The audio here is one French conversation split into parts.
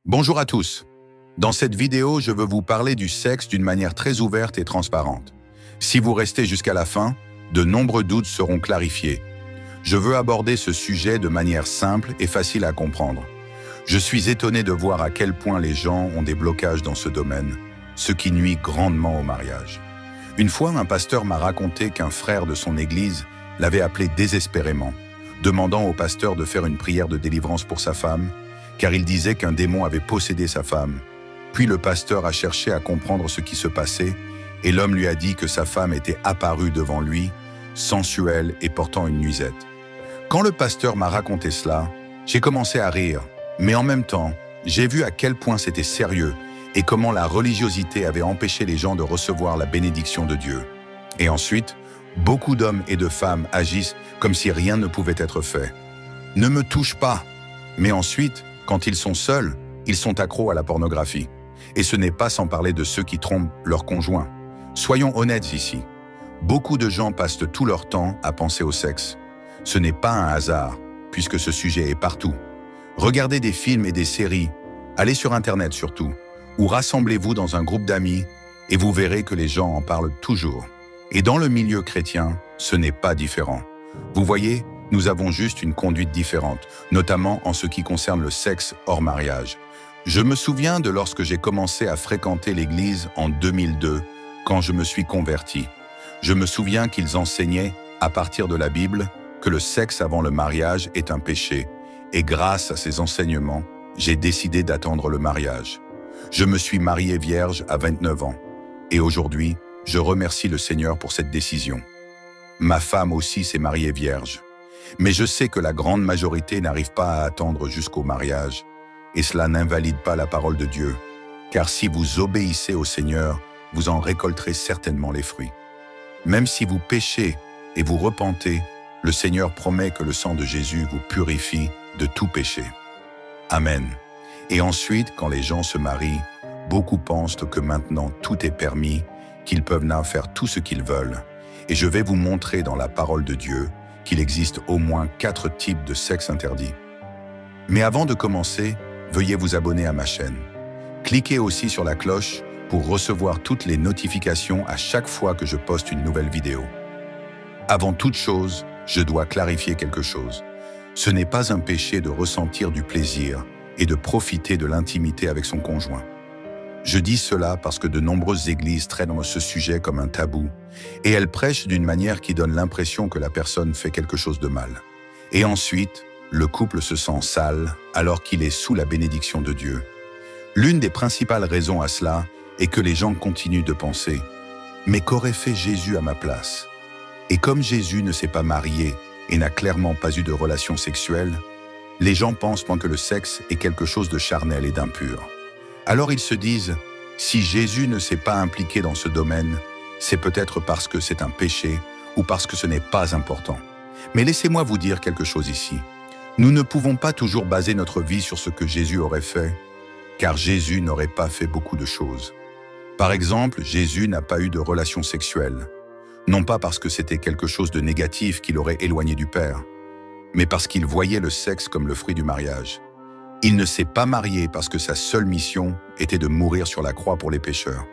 Bonjour à tous. Dans cette vidéo, je veux vous parler du sexe d'une manière très ouverte et transparente. Si vous restez jusqu'à la fin, de nombreux doutes seront clarifiés. Je veux aborder ce sujet de manière simple et facile à comprendre. Je suis étonné de voir à quel point les gens ont des blocages dans ce domaine, ce qui nuit grandement au mariage. Une fois, un pasteur m'a raconté qu'un frère de son église l'avait appelé désespérément, demandant au pasteur de faire une prière de délivrance pour sa femme, car il disait qu'un démon avait possédé sa femme. Puis le pasteur a cherché à comprendre ce qui se passait, et l'homme lui a dit que sa femme était apparue devant lui, sensuelle et portant une nuisette. Quand le pasteur m'a raconté cela, j'ai commencé à rire, mais en même temps, j'ai vu à quel point c'était sérieux et comment la religiosité avait empêché les gens de recevoir la bénédiction de Dieu. Et ensuite, beaucoup d'hommes et de femmes agissent comme si rien ne pouvait être fait. Ne me touche pas. Mais ensuite, quand ils sont seuls, ils sont accros à la pornographie. Et ce n'est pas sans parler de ceux qui trompent leur conjoint. Soyons honnêtes ici. Beaucoup de gens passent tout leur temps à penser au sexe. Ce n'est pas un hasard, puisque ce sujet est partout. Regardez des films et des séries, allez sur Internet surtout, ou rassemblez-vous dans un groupe d'amis et vous verrez que les gens en parlent toujours. Et dans le milieu chrétien, ce n'est pas différent. Vous voyez, nous avons juste une conduite différente, notamment en ce qui concerne le sexe hors mariage. Je me souviens de lorsque j'ai commencé à fréquenter l'église en 2002, quand je me suis converti. Je me souviens qu'ils enseignaient, à partir de la Bible, que le sexe avant le mariage est un péché. Et grâce à ces enseignements, j'ai décidé d'attendre le mariage. Je me suis marié vierge à 29 ans. Et aujourd'hui, je remercie le Seigneur pour cette décision. Ma femme aussi s'est mariée vierge. Mais je sais que la grande majorité n'arrive pas à attendre jusqu'au mariage. Et cela n'invalide pas la parole de Dieu. Car si vous obéissez au Seigneur, vous en récolterez certainement les fruits. Même si vous péchez et vous repentez, le Seigneur promet que le sang de Jésus vous purifie de tout péché. Amen. Et ensuite, quand les gens se marient, beaucoup pensent que maintenant tout est permis, qu'ils peuvent now faire tout ce qu'ils veulent. Et je vais vous montrer dans la parole de Dieu qu'il existe au moins 4 types de sexe interdits. Mais avant de commencer, veuillez vous abonner à ma chaîne. Cliquez aussi sur la cloche pour recevoir toutes les notifications à chaque fois que je poste une nouvelle vidéo. Avant toute chose, je dois clarifier quelque chose. Ce n'est pas un péché de ressentir du plaisir et de profiter de l'intimité avec son conjoint. Je dis cela parce que de nombreuses églises traitent ce sujet comme un tabou et elles prêchent d'une manière qui donne l'impression que la personne fait quelque chose de mal. Et ensuite, le couple se sent sale alors qu'il est sous la bénédiction de Dieu. L'une des principales raisons à cela est que les gens continuent de penser « Mais qu'aurait fait Jésus à ma place ?» Et comme Jésus ne s'est pas marié et n'a clairement pas eu de relation sexuelle, les gens pensent que le sexe est quelque chose de charnel et d'impur. Alors ils se disent, si Jésus ne s'est pas impliqué dans ce domaine, c'est peut-être parce que c'est un péché ou parce que ce n'est pas important. Mais laissez-moi vous dire quelque chose ici. Nous ne pouvons pas toujours baser notre vie sur ce que Jésus aurait fait, car Jésus n'aurait pas fait beaucoup de choses. Par exemple, Jésus n'a pas eu de relation sexuelle, non pas parce que c'était quelque chose de négatif qui l'aurait éloigné du Père, mais parce qu'il voyait le sexe comme le fruit du mariage. Il ne s'est pas marié parce que sa seule mission était de mourir sur la croix pour les pécheurs.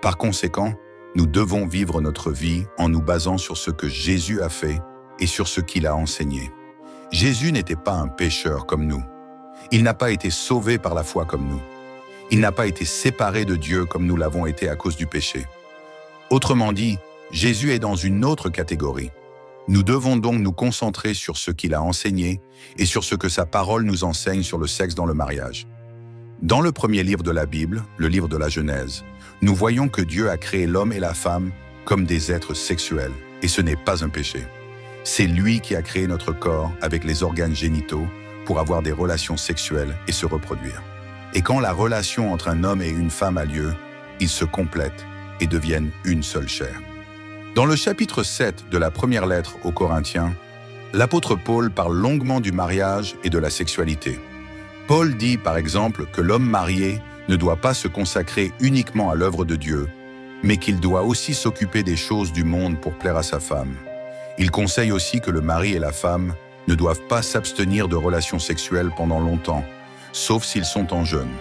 Par conséquent, nous devons vivre notre vie en nous basant sur ce que Jésus a fait et sur ce qu'il a enseigné. Jésus n'était pas un pécheur comme nous. Il n'a pas été sauvé par la foi comme nous. Il n'a pas été séparé de Dieu comme nous l'avons été à cause du péché. Autrement dit, Jésus est dans une autre catégorie. Nous devons donc nous concentrer sur ce qu'il a enseigné et sur ce que sa parole nous enseigne sur le sexe dans le mariage. Dans le premier livre de la Bible, le livre de la Genèse, nous voyons que Dieu a créé l'homme et la femme comme des êtres sexuels, et ce n'est pas un péché. C'est lui qui a créé notre corps avec les organes génitaux pour avoir des relations sexuelles et se reproduire. Et quand la relation entre un homme et une femme a lieu, ils se complètent et deviennent une seule chair. Dans le chapitre 7 de la première lettre aux Corinthiens, l'apôtre Paul parle longuement du mariage et de la sexualité. Paul dit par exemple que l'homme marié ne doit pas se consacrer uniquement à l'œuvre de Dieu, mais qu'il doit aussi s'occuper des choses du monde pour plaire à sa femme. Il conseille aussi que le mari et la femme ne doivent pas s'abstenir de relations sexuelles pendant longtemps, sauf s'ils sont en jeûne.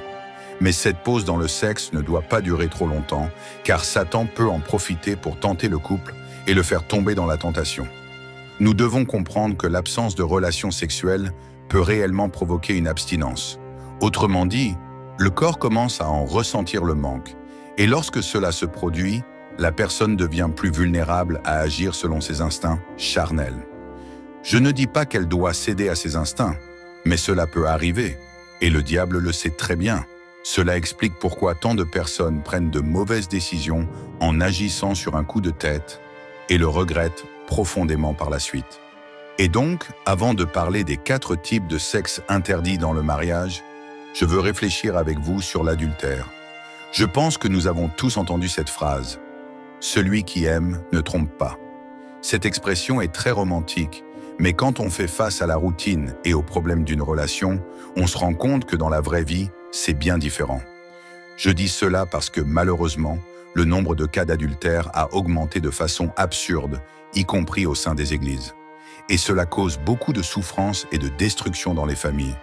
Mais cette pause dans le sexe ne doit pas durer trop longtemps, car Satan peut en profiter pour tenter le couple et le faire tomber dans la tentation. Nous devons comprendre que l'absence de relations sexuelles peut réellement provoquer une abstinence. Autrement dit, le corps commence à en ressentir le manque, et lorsque cela se produit, la personne devient plus vulnérable à agir selon ses instincts charnels. Je ne dis pas qu'elle doit céder à ses instincts, mais cela peut arriver, et le diable le sait très bien. Cela explique pourquoi tant de personnes prennent de mauvaises décisions en agissant sur un coup de tête et le regrettent profondément par la suite. Et donc, avant de parler des 4 types de sexe interdits dans le mariage, je veux réfléchir avec vous sur l'adultère. Je pense que nous avons tous entendu cette phrase « Celui qui aime ne trompe pas ». Cette expression est très romantique, mais quand on fait face à la routine et aux problèmes d'une relation, on se rend compte que dans la vraie vie, c'est bien différent. Je dis cela parce que malheureusement, le nombre de cas d'adultère a augmenté de façon absurde, y compris au sein des églises. Et cela cause beaucoup de souffrance et de destruction dans les familles.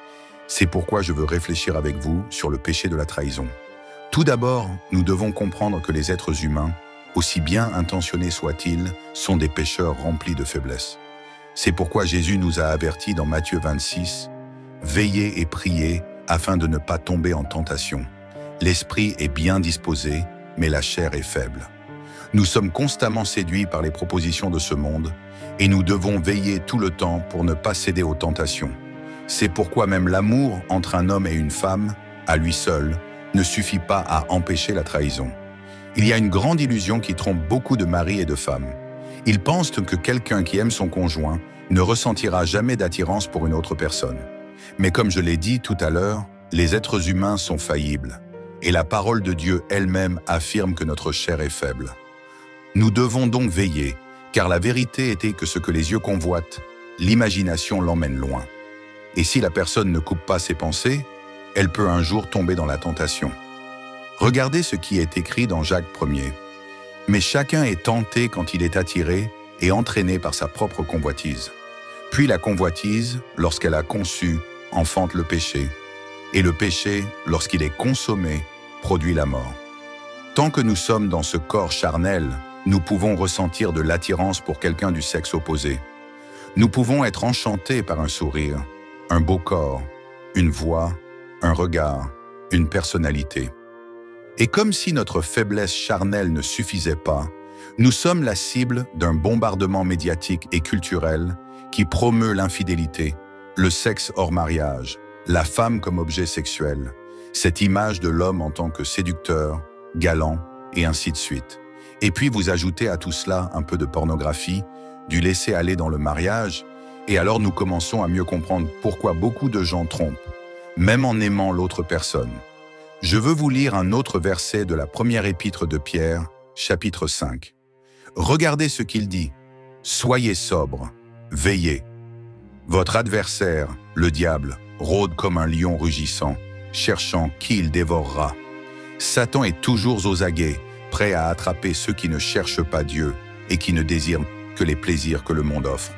C'est pourquoi je veux réfléchir avec vous sur le péché de la trahison. Tout d'abord, nous devons comprendre que les êtres humains, aussi bien intentionnés soient-ils, sont des pécheurs remplis de faiblesses. C'est pourquoi Jésus nous a avertis dans Matthieu 26, « Veillez et priez afin de ne pas tomber en tentation. L'esprit est bien disposé, mais la chair est faible. » Nous sommes constamment séduits par les propositions de ce monde et nous devons veiller tout le temps pour ne pas céder aux tentations. C'est pourquoi même l'amour entre un homme et une femme, à lui seul, ne suffit pas à empêcher la trahison. Il y a une grande illusion qui trompe beaucoup de maris et de femmes. Ils pensent que quelqu'un qui aime son conjoint ne ressentira jamais d'attirance pour une autre personne. Mais comme je l'ai dit tout à l'heure, les êtres humains sont faillibles, et la parole de Dieu elle-même affirme que notre chair est faible. Nous devons donc veiller, car la vérité était que ce que les yeux convoitent, l'imagination l'emmène loin. Et si la personne ne coupe pas ses pensées, elle peut un jour tomber dans la tentation. Regardez ce qui est écrit dans Jacques 1er. « Mais chacun est tenté quand il est attiré et entraîné par sa propre convoitise. Puis la convoitise, lorsqu'elle a conçu, enfante le péché. Et le péché, lorsqu'il est consommé, produit la mort. Tant que nous sommes dans ce corps charnel, nous pouvons ressentir de l'attirance pour quelqu'un du sexe opposé. Nous pouvons être enchantés par un sourire, un beau corps, une voix, un regard, une personnalité. Et comme si notre faiblesse charnelle ne suffisait pas, nous sommes la cible d'un bombardement médiatique et culturel qui promeut l'infidélité, le sexe hors mariage, la femme comme objet sexuel, cette image de l'homme en tant que séducteur, galant, et ainsi de suite. Et puis vous ajoutez à tout cela un peu de pornographie, du laisser-aller dans le mariage, et alors nous commençons à mieux comprendre pourquoi beaucoup de gens trompent, même en aimant l'autre personne. Je veux vous lire un autre verset de la première épître de Pierre, chapitre 5. Regardez ce qu'il dit. « Soyez sobres, veillez. Votre adversaire, le diable, rôde comme un lion rugissant, cherchant qui il dévorera. Satan est toujours aux aguets, prêt à attraper ceux qui ne cherchent pas Dieu et qui ne désirent que les plaisirs que le monde offre.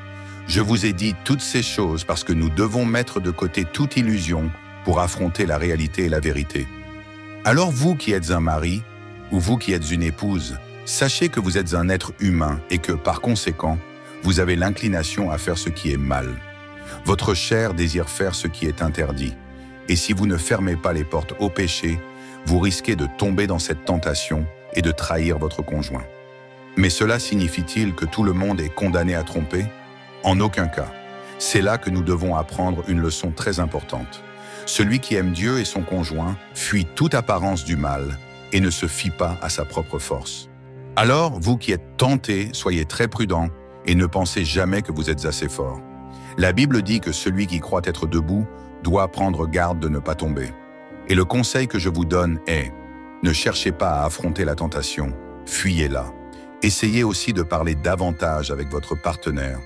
Je vous ai dit toutes ces choses parce que nous devons mettre de côté toute illusion pour affronter la réalité et la vérité. Alors vous qui êtes un mari, ou vous qui êtes une épouse, sachez que vous êtes un être humain et que, par conséquent, vous avez l'inclination à faire ce qui est mal. Votre chair désire faire ce qui est interdit. Et si vous ne fermez pas les portes au péché, vous risquez de tomber dans cette tentation et de trahir votre conjoint. Mais cela signifie-t-il que tout le monde est condamné à tromper? En aucun cas. C'est là que nous devons apprendre une leçon très importante. Celui qui aime Dieu et son conjoint fuit toute apparence du mal et ne se fie pas à sa propre force. Alors, vous qui êtes tentés, soyez très prudents et ne pensez jamais que vous êtes assez fort. La Bible dit que celui qui croit être debout doit prendre garde de ne pas tomber. Et le conseil que je vous donne est, ne cherchez pas à affronter la tentation, fuyez-la. Essayez aussi de parler davantage avec votre partenaire.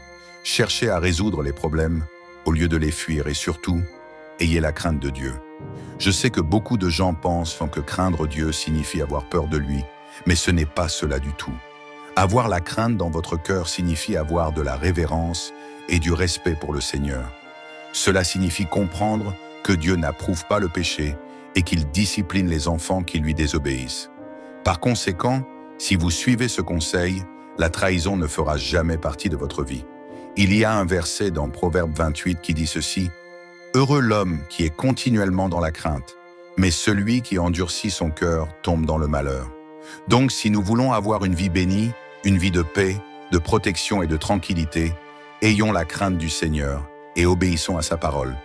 Cherchez à résoudre les problèmes au lieu de les fuir et surtout, ayez la crainte de Dieu. Je sais que beaucoup de gens pensent que craindre Dieu signifie avoir peur de lui, mais ce n'est pas cela du tout. Avoir la crainte dans votre cœur signifie avoir de la révérence et du respect pour le Seigneur. Cela signifie comprendre que Dieu n'approuve pas le péché et qu'il discipline les enfants qui lui désobéissent. Par conséquent, si vous suivez ce conseil, la trahison ne fera jamais partie de votre vie. Il y a un verset dans Proverbe 28 qui dit ceci: « Heureux l'homme qui est continuellement dans la crainte, mais celui qui endurcit son cœur tombe dans le malheur. » Donc, si nous voulons avoir une vie bénie, une vie de paix, de protection et de tranquillité, ayons la crainte du Seigneur et obéissons à sa parole.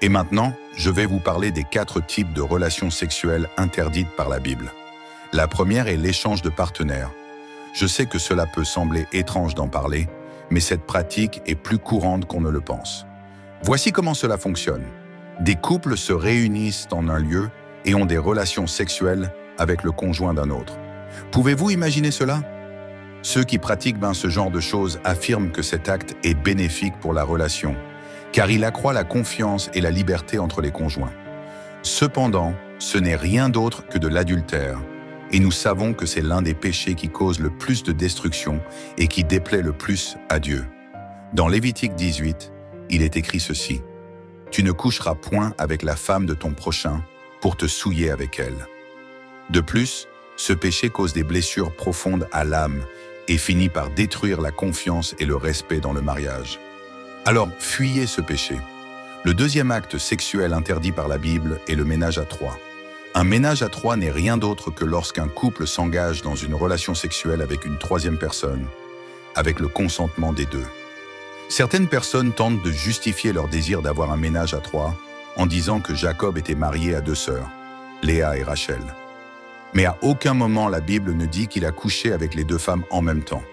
Et maintenant, je vais vous parler des 4 types de relations sexuelles interdites par la Bible. La première est l'échange de partenaires. Je sais que cela peut sembler étrange d'en parler, mais cette pratique est plus courante qu'on ne le pense. Voici comment cela fonctionne. Des couples se réunissent en un lieu et ont des relations sexuelles avec le conjoint d'un autre. Pouvez-vous imaginer cela? Ceux qui pratiquent ce genre de choses affirment que cet acte est bénéfique pour la relation, car il accroît la confiance et la liberté entre les conjoints. Cependant, ce n'est rien d'autre que de l'adultère, et nous savons que c'est l'un des péchés qui cause le plus de destruction et qui déplaît le plus à Dieu. Dans Lévitique 18, il est écrit ceci: « Tu ne coucheras point avec la femme de ton prochain pour te souiller avec elle. » De plus, ce péché cause des blessures profondes à l'âme et finit par détruire la confiance et le respect dans le mariage. Alors, fuyez ce péché. Le deuxième acte sexuel interdit par la Bible est le ménage à 3. Un ménage à 3 n'est rien d'autre que lorsqu'un couple s'engage dans une relation sexuelle avec une troisième personne, avec le consentement des deux. Certaines personnes tentent de justifier leur désir d'avoir un ménage à 3 en disant que Jacob était marié à 2 sœurs, Léa et Rachel. Mais à aucun moment la Bible ne dit qu'il a couché avec les 2 femmes en même temps.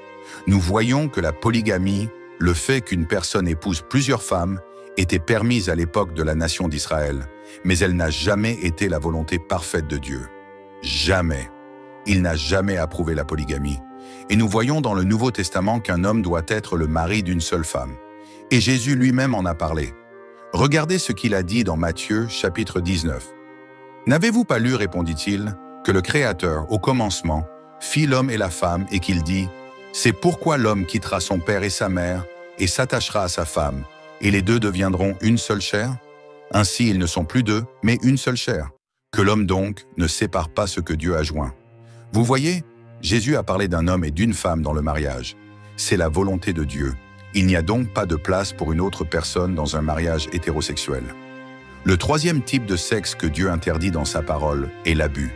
Nous voyons que la polygamie, le fait qu'une personne épouse plusieurs femmes, était permise à l'époque de la nation d'Israël, mais elle n'a jamais été la volonté parfaite de Dieu. Jamais. Il n'a jamais approuvé la polygamie. Et nous voyons dans le Nouveau Testament qu'un homme doit être le mari d'une seule femme. Et Jésus lui-même en a parlé. Regardez ce qu'il a dit dans Matthieu, chapitre 19. « N'avez-vous pas lu, répondit-il, que le Créateur, au commencement, fit l'homme et la femme et qu'il dit « C'est pourquoi l'homme quittera son père et sa mère et s'attachera à sa femme, et les deux deviendront une seule chair. Ainsi ils ne sont plus 2, mais une seule chair. Que l'homme donc ne sépare pas ce que Dieu a joint. » Vous voyez, Jésus a parlé d'un homme et d'une femme dans le mariage. C'est la volonté de Dieu. Il n'y a donc pas de place pour une autre personne dans un mariage hétérosexuel. Le troisième type de sexe que Dieu interdit dans sa parole est l'abus.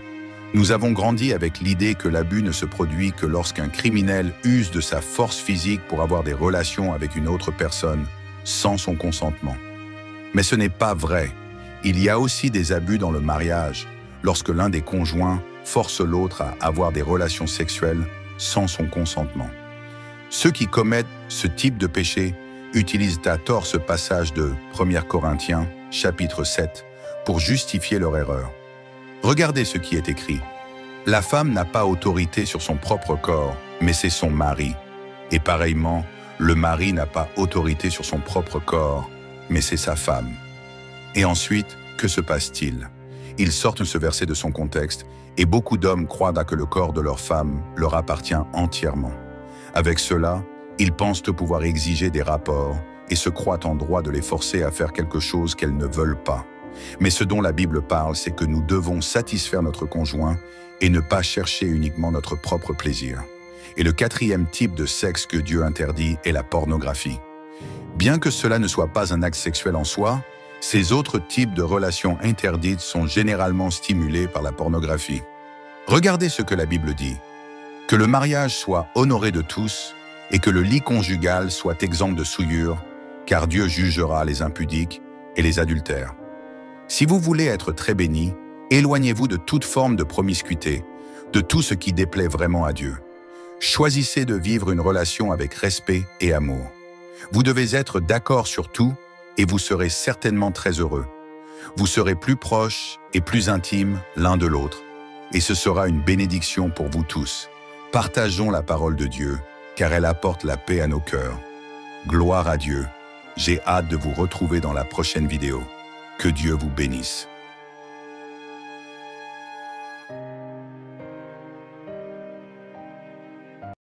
Nous avons grandi avec l'idée que l'abus ne se produit que lorsqu'un criminel use de sa force physique pour avoir des relations avec une autre personne sans son consentement. Mais ce n'est pas vrai. Il y a aussi des abus dans le mariage, lorsque l'un des conjoints force l'autre à avoir des relations sexuelles sans son consentement. Ceux qui commettent ce type de péché utilisent à tort ce passage de 1 Corinthiens, chapitre 7, pour justifier leur erreur. Regardez ce qui est écrit. « La femme n'a pas autorité sur son propre corps, mais c'est son mari. Et pareillement, le mari n'a pas autorité sur son propre corps, mais c'est sa femme. » Et ensuite, que se passe-t-il? Ils sortent ce verset de son contexte, et beaucoup d'hommes croient que le corps de leur femme leur appartient entièrement. Avec cela, ils pensent pouvoir exiger des rapports et se croient en droit de les forcer à faire quelque chose qu'elles ne veulent pas. Mais ce dont la Bible parle, c'est que nous devons satisfaire notre conjoint et ne pas chercher uniquement notre propre plaisir. Et le quatrième type de sexe que Dieu interdit est la pornographie. Bien que cela ne soit pas un acte sexuel en soi, ces autres types de relations interdites sont généralement stimulés par la pornographie. Regardez ce que la Bible dit. « Que le mariage soit honoré de tous et que le lit conjugal soit exempt de souillure, car Dieu jugera les impudiques et les adultères. » Si vous voulez être très béni, éloignez-vous de toute forme de promiscuité, de tout ce qui déplaît vraiment à Dieu. Choisissez de vivre une relation avec respect et amour. Vous devez être d'accord sur tout et vous serez certainement très heureux. Vous serez plus proches et plus intimes l'un de l'autre, et ce sera une bénédiction pour vous tous. Partageons la parole de Dieu, car elle apporte la paix à nos cœurs. Gloire à Dieu. J'ai hâte de vous retrouver dans la prochaine vidéo. Que Dieu vous bénisse.